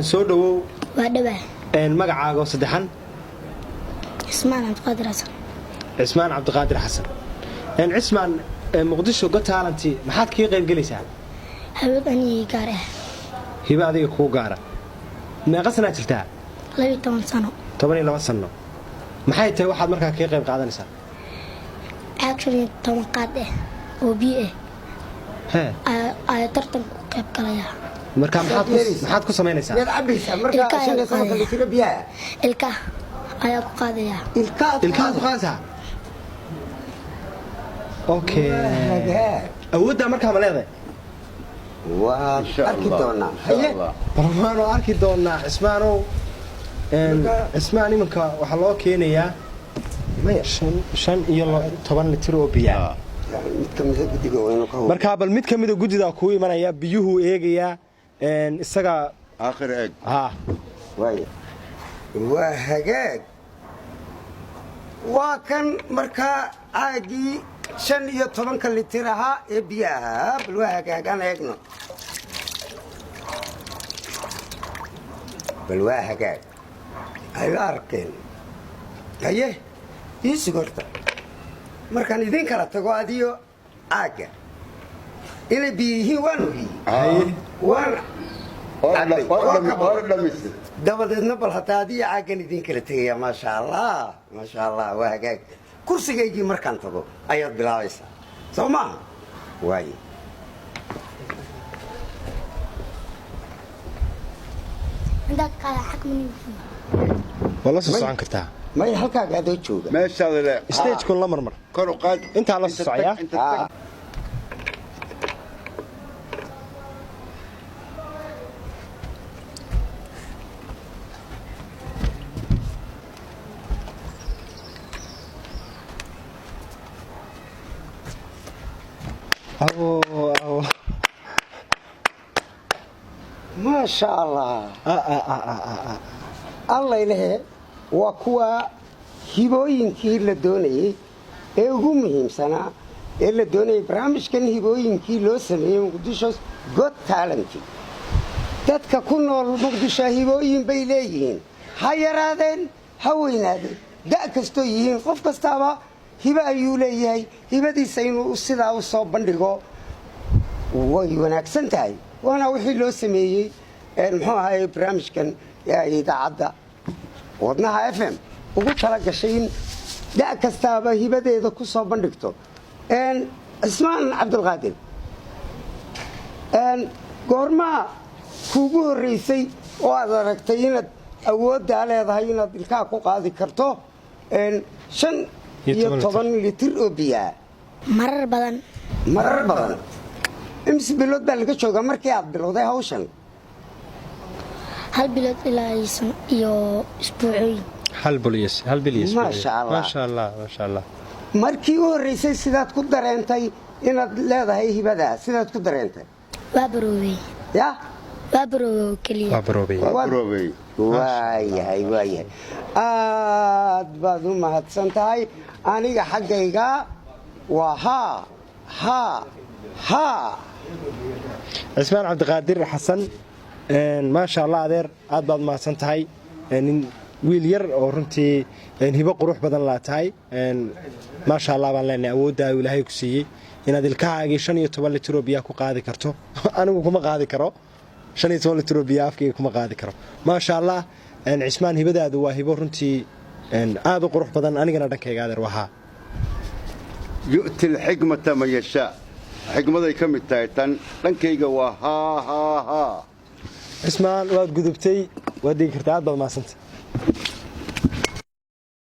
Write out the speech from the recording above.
soo dhawow waa dhawaa magacaaga saddexan Cismaan Cabdiqaadir Xasan Cismaan Cabdiqaadir Xasan Cismaan Muqdisho Got Talent maxaad ka qayb galaysaa habadani gaar ah hiba adiga ku gaara meeqa sano jirtaa 12 sano 12 sano maxay tahay waxaad markaa ka qayb qaadanaysaa actually tamaqad ah oo biye ay tartan ku qayb galaya marka maxaad ku sameynaysaa meel cabaysa marka shan sano kale tiro biyaa ilka ayaa ku qaadaya ilka ku qaadaysaa okay awoodda markaa ma leedahay waa arki doonaa haye barmaano arki doonaa Cismaanow Cismaan imanka waxa loo keenayaa shan iyo 10 litir oo biyaa mid kamid ah gudiga waynu ka hor marka bal mid kamid ah gudida ku imanaya biyuhu eegaya isaga aakhir eeg waa hagaag waa kan marka caagii 15 litir ahaa ee biyaha bal waa hagaag aan eegno bal waa hagaag ay arkeen haye ii gorta markaan idin kala tago adiyo aaga inay biyihiin waan ogeeyey waan dabadeedna bal hataa adiyo aagan idin kala tegaya maasha allah waa hagaag kursigaygii markaan tago ayaad bilaabaysaa soo maaha waaye عندك حكم والله سوسعان كرتا ما halkaaga adoo jooga meeshaada le stage kun la marmar kor u qaad inta la socaya أو ما شاء الله الله إلهي وكوا هبوينكي لدوني ugu muhiimsanaa ee la doonay barnaamijkan hibooyinkii loo sameeyay Muqdisho Got Talent dadka ku nool Muqdisho hibooyin bay leeyihiin ha yaraadeen ha weynaadeen da kasto yihiin qof kastaba hiba ayuu leeyahay hibadiisa inuu sidaa u soo bandhigo way wanaagsan tahay waana wixii loo sameeyay muxuu ahaay barnaamijkan idaacadda wadnaha FM ugu tala gashay da kastaba hibadeeda ku soo bandhigto Cismaan Cabdiqaadir goorma kuugu horeysay oo aad aragtay inaad awoodda leedahay inaad ilka ku qaadi karto 15 litir oo biyaa marar badan imsi bilood baa laga joogaa markii aad bilowday hawshan hal bilood ilaa iyo isbuucooyin hal bilis ما شاء الله markii u horeysay sidaad ku dareentay inaad leedahay hibada sidaad ku dareentay waa baroobay ya waa baroobay kaliya waayahay aad baad u mahadsan tahay aniga xaggayga waa ha Cismaan Cabdiqaadir Xasan ما شاء الله adeer aad baad mahadsan tahay wiil yar oo runtii hibo qurux badan la tahay ma sha Allah baan leenahay awoodda Ilaahay ku siiyay inaad ilkahaaga 15 litir oo biyo ku qaadi karto anigu kuma qaadi karo 15 litir oo biyo afkayga kuma qaadi karo ma sha Allah Cismaan hibadaadu waa hibo runtii aad u qurux badan anigana dhankayga adeer waxa yu'ti al-hikmata man yasha hikmaday kamid tahay tan dhankayga waa ha Cismaan waad gudubtay waad dhigi kartaa aad baad maasanta